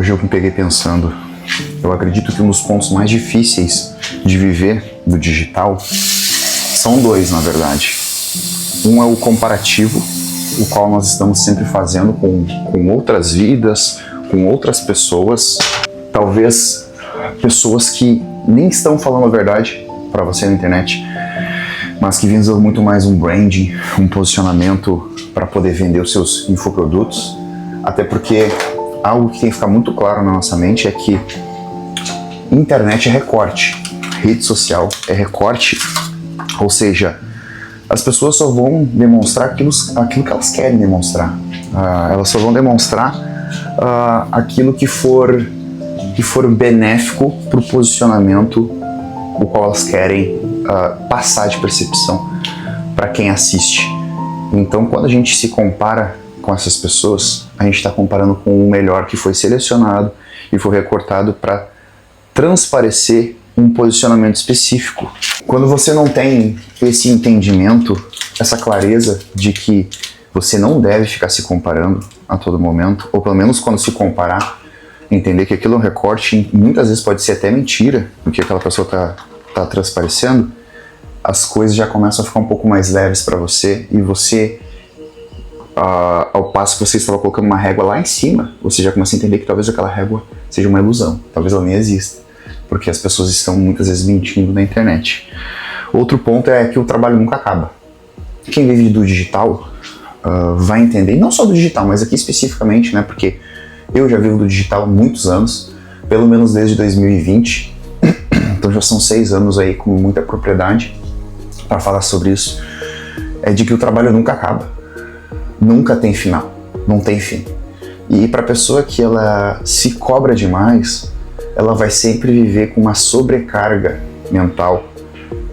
Hoje eu me peguei pensando, eu acredito que um dos pontos mais difíceis de viver do digital são dois, na verdade. Um é o comparativo, o qual nós estamos sempre fazendo com outras vidas, com outras pessoas, talvez pessoas que nem estão falando a verdade para você na internet, mas que visam muito mais um branding, um posicionamento para poder vender os seus infoprodutos, até porque algo que tem que ficar muito claro na nossa mente é que internet é recorte, rede social é recorte, ou seja, as pessoas só vão demonstrar aquilo que elas querem demonstrar, elas só vão demonstrar aquilo que for benéfico para o posicionamento o qual elas querem passar de percepção para quem assiste. Então, quando a gente se compara com essas pessoas, a gente está comparando com o melhor que foi selecionado e foi recortado para transparecer um posicionamento específico. Quando você não tem esse entendimento, essa clareza de que você não deve ficar se comparando a todo momento, ou pelo menos quando se comparar, entender que aquilo é um recorte, muitas vezes pode ser até mentira, do que aquela pessoa está transparecendo, as coisas já começam a ficar um pouco mais leves para você, e você, ao passo que você estava colocando uma régua lá em cima, você já começa a entender que talvez aquela régua seja uma ilusão, talvez ela nem exista, porque as pessoas estão muitas vezes mentindo na internet. Outro ponto é que o trabalho nunca acaba. Quem vive do digital vai entender, não só do digital, mas aqui especificamente, né, porque eu já vivo do digital há muitos anos, pelo menos desde 2020, então já são 6 anos aí com muita propriedade para falar sobre isso, é de que o trabalho nunca acaba, nunca tem final, não tem fim. E para a pessoa que ela se cobra demais, ela vai sempre viver com uma sobrecarga mental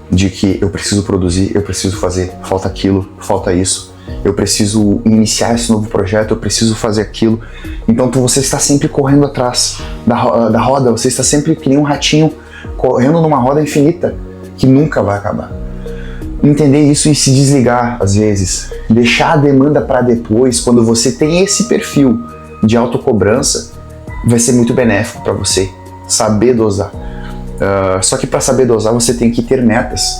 de que eu preciso produzir, eu preciso fazer, falta aquilo, falta isso, eu preciso iniciar esse novo projeto, eu preciso fazer aquilo. Então você está sempre correndo atrás da roda, você está sempre que nem um ratinho correndo numa roda infinita que nunca vai acabar. Entender isso e se desligar às vezes, deixar a demanda para depois, quando você tem esse perfil de autocobrança, vai ser muito benéfico para você saber dosar. Só que para saber dosar você tem que ter metas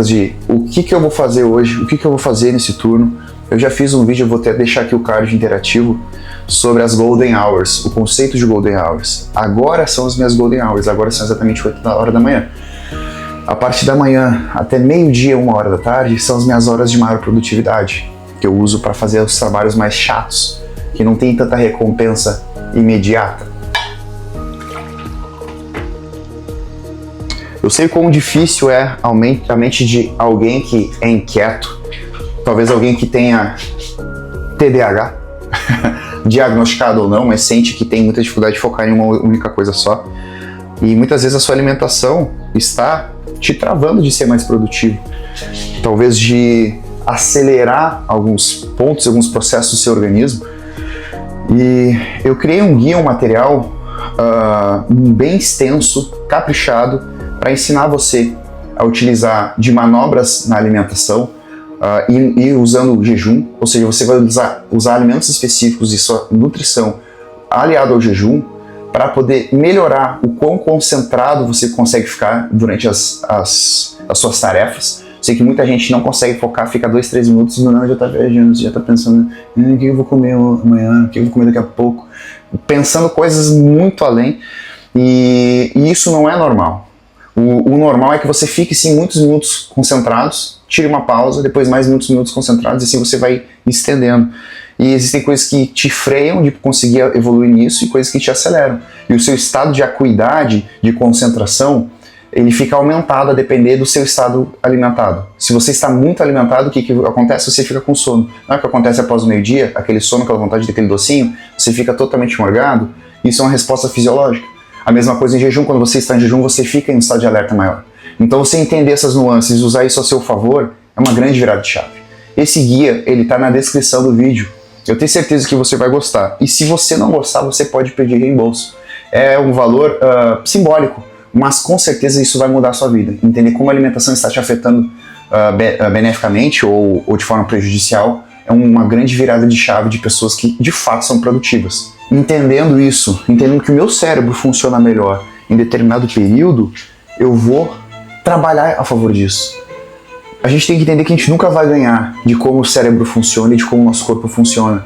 de o que eu vou fazer hoje, o que eu vou fazer nesse turno. Eu já fiz um vídeo, eu vou até deixar aqui o card interativo sobre as Golden Hours, o conceito de Golden Hours. Agora são as minhas Golden Hours, agora são exatamente 8 horas da manhã. A partir da manhã até meio-dia, 1 hora da tarde, são as minhas horas de maior produtividade, que eu uso para fazer os trabalhos mais chatos, que não tem tanta recompensa imediata. Eu sei quão difícil é a mente de alguém que é inquieto, talvez alguém que tenha TDAH, diagnosticado ou não, mas sente que tem muita dificuldade de focar em uma única coisa só. E muitas vezes a sua alimentação está te travando de ser mais produtivo, talvez de acelerar alguns pontos, alguns processos do seu organismo. E eu criei um guia, um material bem extenso, caprichado, para ensinar você a utilizar de manobras na alimentação e usando o jejum, ou seja, você vai usar alimentos específicos e sua nutrição aliado ao jejum para poder melhorar o quão concentrado você consegue ficar durante as suas tarefas. Sei que muita gente não consegue focar, fica 2, 3 minutos e já está viajando, já está pensando o que eu vou comer amanhã, o que eu vou comer daqui a pouco, pensando coisas muito além, e isso não é normal. O normal é que você fique sim muitos minutos concentrados, tire uma pausa, depois mais muitos minutos concentrados, e assim você vai estendendo. E existem coisas que te freiam de conseguir evoluir nisso e coisas que te aceleram. E o seu estado de acuidade, de concentração, ele fica aumentado a depender do seu estado alimentado. Se você está muito alimentado, o que acontece? Você fica com sono. Não é o que acontece após o meio-dia, aquele sono, aquela vontade daquele docinho, você fica totalmente morgado. Isso é uma resposta fisiológica. A mesma coisa em jejum, quando você está em jejum, você fica em um estado de alerta maior. Então você entender essas nuances e usar isso a seu favor é uma grande virada de chave. Esse guia, ele está na descrição do vídeo. Eu tenho certeza que você vai gostar. E se você não gostar, você pode pedir reembolso. É um valor simbólico, mas com certeza isso vai mudar a sua vida. Entender como a alimentação está te afetando beneficamente ou de forma prejudicial é uma grande virada de chave de pessoas que de fato são produtivas. Entendendo isso, entendendo que o meu cérebro funciona melhor em determinado período, eu vou trabalhar a favor disso. A gente tem que entender que a gente nunca vai ganhar de como o cérebro funciona e de como o nosso corpo funciona.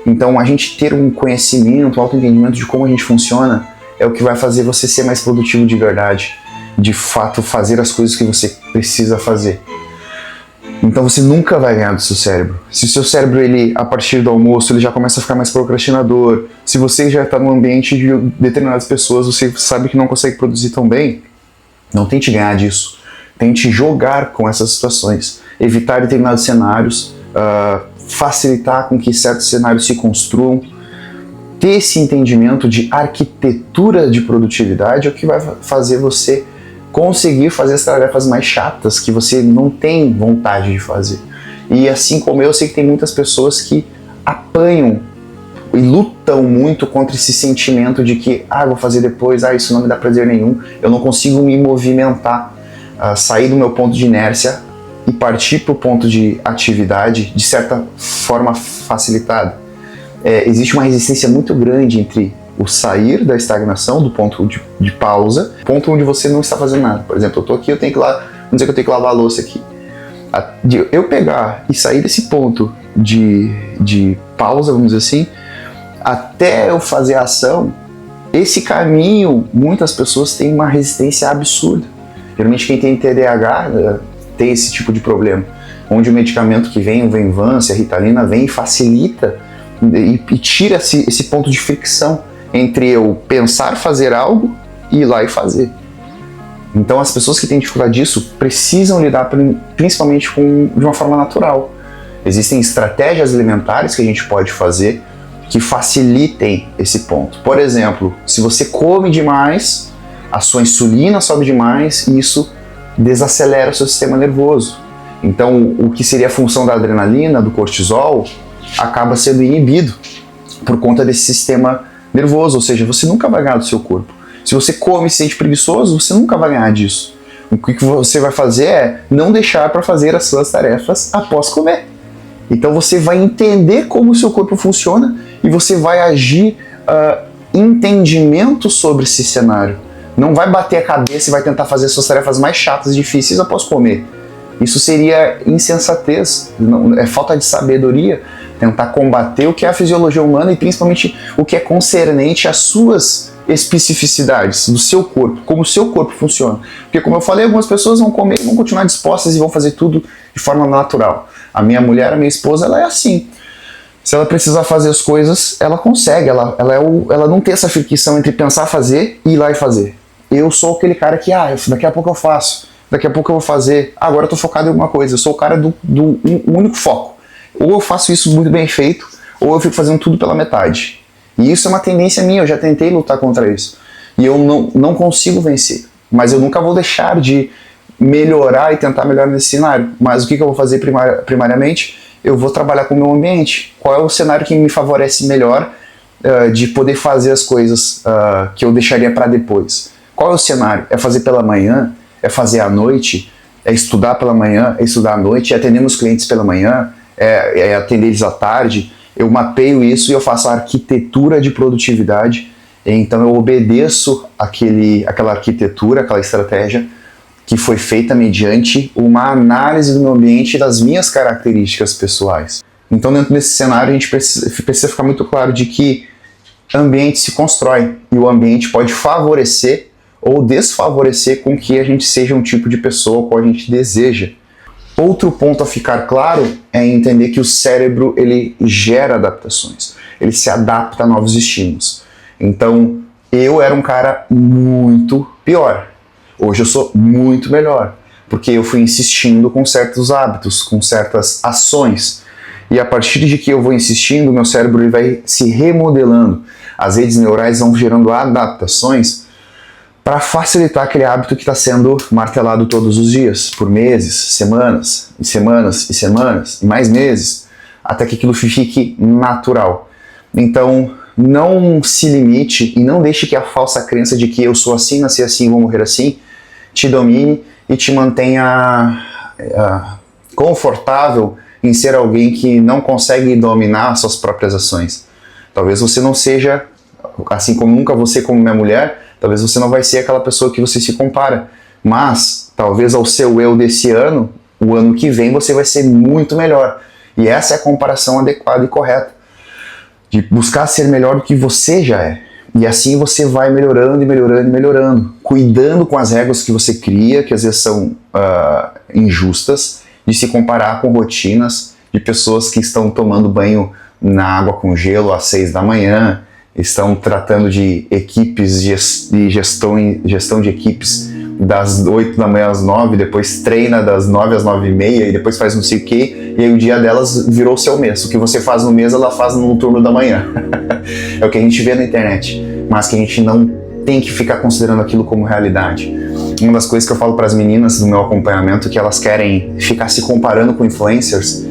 Então a gente ter um conhecimento, um autoentendimento de como a gente funciona é o que vai fazer você ser mais produtivo de verdade. De fato fazer as coisas que você precisa fazer. Então você nunca vai ganhar do seu cérebro. Se o seu cérebro, ele, a partir do almoço, ele já começa a ficar mais procrastinador, se você já está no ambiente de determinadas pessoas, você sabe que não consegue produzir tão bem, não tente ganhar disso. Tente jogar com essas situações. Evitar determinados cenários, facilitar com que certos cenários se construam. Ter esse entendimento de arquitetura de produtividade é o que vai fazer você conseguir fazer as tarefas mais chatas que você não tem vontade de fazer. E assim como eu sei que tem muitas pessoas que apanham e lutam muito contra esse sentimento de que vou fazer depois, isso não me dá prazer nenhum, eu não consigo me movimentar, sair do meu ponto de inércia e partir para o ponto de atividade de certa forma facilitada. Existe uma resistência muito grande entre o sair da estagnação, do ponto de pausa, ponto onde você não está fazendo nada. Por exemplo, eu estou aqui, vamos dizer que eu tenho que lavar a louça aqui. Eu pegar e sair desse ponto de pausa, vamos dizer assim, até eu fazer a ação, esse caminho, muitas pessoas têm uma resistência absurda. Geralmente quem tem TDAH tem esse tipo de problema, onde o medicamento que vem, o Venvance, a Ritalina, vem e facilita e tira esse ponto de fricção entre eu pensar fazer algo e ir lá e fazer. Então as pessoas que têm dificuldade disso precisam lidar principalmente de uma forma natural. Existem estratégias alimentares que a gente pode fazer que facilitem esse ponto. Por exemplo, se você come demais, a sua insulina sobe demais e isso desacelera o seu sistema nervoso. Então o que seria a função da adrenalina, do cortisol, acaba sendo inibido por conta desse sistema nervoso, ou seja, você nunca vai ganhar do seu corpo. Se você come e se sente preguiçoso, você nunca vai ganhar disso. O que você vai fazer é não deixar para fazer as suas tarefas após comer. Então você vai entender como o seu corpo funciona e você vai agir entendimento sobre esse cenário. Não vai bater a cabeça e vai tentar fazer suas tarefas mais chatas e difíceis após comer. Isso seria insensatez, é falta de sabedoria, tentar combater o que é a fisiologia humana e principalmente o que é concernente às suas especificidades do seu corpo, como o seu corpo funciona. Porque como eu falei, algumas pessoas vão comer e vão continuar dispostas e vão fazer tudo de forma natural. A minha mulher, a minha esposa, ela é assim. Se ela precisar fazer as coisas, ela consegue, ela não tem essa fricção entre pensar fazer e ir lá e fazer. Eu sou aquele cara que, daqui a pouco eu faço, daqui a pouco eu vou fazer, agora eu tô focado em alguma coisa, eu sou o cara do único foco. Ou eu faço isso muito bem feito, ou eu fico fazendo tudo pela metade. E isso é uma tendência minha, eu já tentei lutar contra isso. E eu não consigo vencer. Mas eu nunca vou deixar de melhorar e tentar melhorar nesse cenário. Mas o que eu vou fazer primariamente? Eu vou trabalhar com o meu ambiente. Qual é o cenário que me favorece melhor de poder fazer as coisas que eu deixaria para depois? Qual é o cenário? É fazer pela manhã? É fazer à noite? É estudar pela manhã? É estudar à noite? É atender meus clientes pela manhã? É atender eles à tarde? Eu mapeio isso e eu faço a arquitetura de produtividade. Então eu obedeço aquela arquitetura, aquela estratégia que foi feita mediante uma análise do meu ambiente e das minhas características pessoais. Então dentro desse cenário a gente precisa ficar muito claro de que ambiente se constrói e o ambiente pode favorecer ou desfavorecer com que a gente seja um tipo de pessoa qual a gente deseja. Outro ponto a ficar claro é entender que o cérebro ele gera adaptações, ele se adapta a novos estímulos. Então eu era um cara muito pior, hoje eu sou muito melhor, porque eu fui insistindo com certos hábitos, com certas ações, e a partir de que eu vou insistindo, meu cérebro ele vai se remodelando, as redes neurais vão gerando adaptações para facilitar aquele hábito que está sendo martelado todos os dias, por meses, semanas, e semanas, e semanas, e mais meses, até que aquilo fique natural. Então, não se limite e não deixe que a falsa crença de que eu sou assim, nasci assim, vou morrer assim, te domine e te mantenha confortável em ser alguém que não consegue dominar as suas próprias ações. Talvez você não seja, assim como nunca você como minha mulher, talvez você não vai ser aquela pessoa que você se compara. Mas, talvez ao seu eu desse ano, o ano que vem você vai ser muito melhor. E essa é a comparação adequada e correta. De buscar ser melhor do que você já é. E assim você vai melhorando e melhorando e melhorando. Cuidando com as regras que você cria, que às vezes são injustas, de se comparar com rotinas de pessoas que estão tomando banho na água com gelo às 6 da manhã, estão tratando de equipes de gestão de equipes das 8 da manhã às 9, depois treina das 9 às 9h30 e depois faz não sei o que, e aí o dia delas virou o seu mês. O que você faz no mês, ela faz no turno da manhã. É o que a gente vê na internet, mas que a gente não tem que ficar considerando aquilo como realidade. Uma das coisas que eu falo para as meninas do meu acompanhamento, que elas querem ficar se comparando com influencers,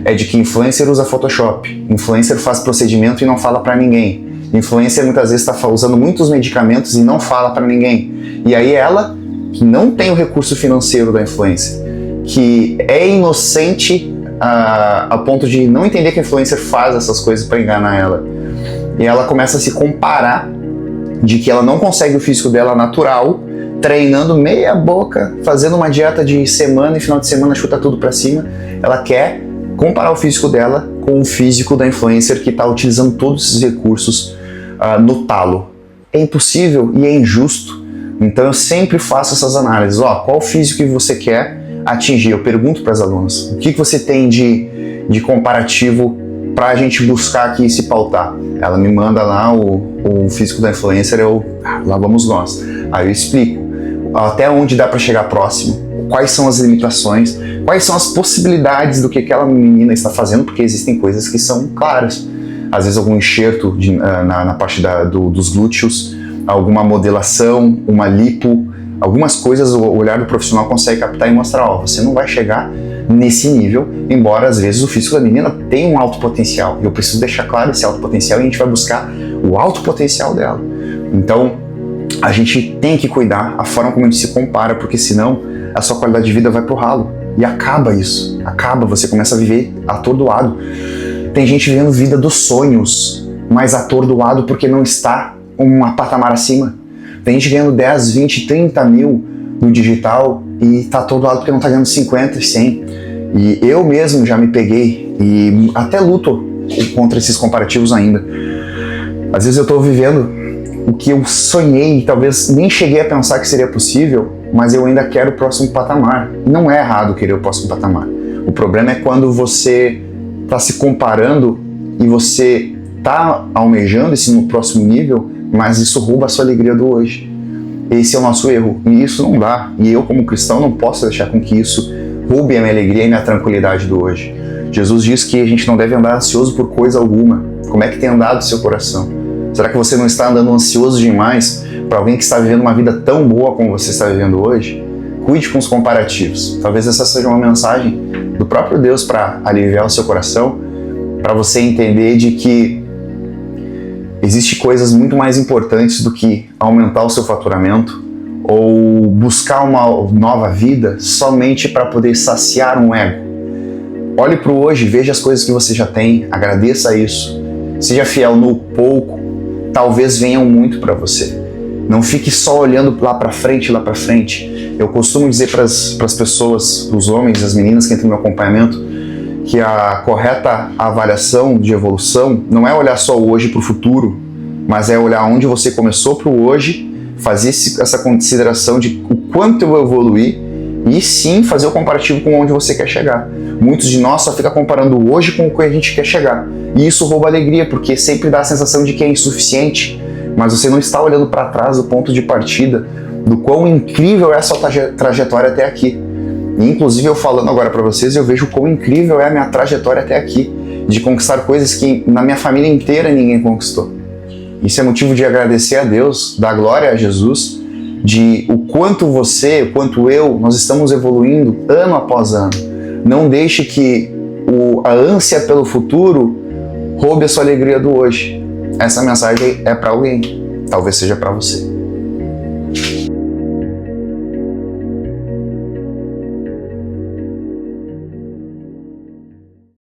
é de que influencer usa Photoshop, influencer faz procedimento e não fala para ninguém. Influencer muitas vezes está usando muitos medicamentos e não fala para ninguém. E aí ela, que não tem o recurso financeiro da influencer, que é inocente a ponto de não entender que a influencer faz essas coisas para enganar ela. E ela começa a se comparar de que ela não consegue o físico dela natural, treinando meia boca, fazendo uma dieta de semana e final de semana chuta tudo para cima. Ela quer comparar o físico dela com o físico da influencer que está utilizando todos esses recursos no talo. É impossível e é injusto. Então eu sempre faço essas análises. Qual físico que você quer atingir? Eu pergunto para as alunas. O que você tem de comparativo para a gente buscar aqui e se pautar? Ela me manda lá o físico da influencer, lá vamos nós. Aí eu explico até onde dá para chegar próximo, quais são as limitações, quais são as possibilidades do que aquela menina está fazendo, porque existem coisas que são claras. Às vezes algum enxerto na parte dos glúteos, alguma modelação, uma lipo, algumas coisas o olhar do profissional consegue captar e mostrar, você não vai chegar nesse nível, embora às vezes o físico da menina tenha um alto potencial. E eu preciso deixar claro esse alto potencial e a gente vai buscar o alto potencial dela. Então, a gente tem que cuidar a forma como a gente se compara, porque senão a sua qualidade de vida vai pro ralo. E acaba isso. Acaba, você começa a viver atordoado. Tem gente vivendo vida dos sonhos, mas atordoado porque não está um patamar acima. Tem gente ganhando 10, 20, 30 mil no digital e tá atordoado porque não tá ganhando 50, 100. E eu mesmo já me peguei e até luto contra esses comparativos ainda. Às vezes eu tô vivendo o que eu sonhei, talvez nem cheguei a pensar que seria possível, mas eu ainda quero o próximo patamar. Não é errado querer o próximo patamar. O problema é quando você está se comparando e você está almejando esse no próximo nível, mas isso rouba a sua alegria do hoje. Esse é o nosso erro, e isso não dá. E eu, como cristão, não posso deixar com que isso roube a minha alegria e minha tranquilidade do hoje. Jesus diz que a gente não deve andar ansioso por coisa alguma. Como é que tem andado o seu coração? Será que você não está andando ansioso demais para alguém que está vivendo uma vida tão boa como você está vivendo hoje? Cuide com os comparativos. Talvez essa seja uma mensagem do próprio Deus para aliviar o seu coração, para você entender de que existem coisas muito mais importantes do que aumentar o seu faturamento ou buscar uma nova vida somente para poder saciar um ego. Olhe para o hoje, veja as coisas que você já tem, agradeça isso. Seja fiel no pouco, talvez venham muito para você. Não fique só olhando lá para frente, lá para frente. Eu costumo dizer para as pessoas, os homens, as meninas que entram no meu acompanhamento, que a correta avaliação de evolução não é olhar só o hoje para o futuro, mas é olhar onde você começou para o hoje, fazer essa consideração de o quanto eu evoluí e sim fazer o comparativo com onde você quer chegar. Muitos de nós só ficam comparando o hoje com o que a gente quer chegar. E isso rouba a alegria, porque sempre dá a sensação de que é insuficiente, mas você não está olhando para trás do ponto de partida, do quão incrível é a sua trajetória até aqui. E, inclusive, eu falando agora para vocês, eu vejo quão incrível é a minha trajetória até aqui, de conquistar coisas que na minha família inteira ninguém conquistou. Isso é motivo de agradecer a Deus, dar glória a Jesus, de o quanto você, o quanto eu, nós estamos evoluindo ano após ano. Não deixe que a ânsia pelo futuro roube a sua alegria do hoje. Essa mensagem é para alguém, talvez seja para você.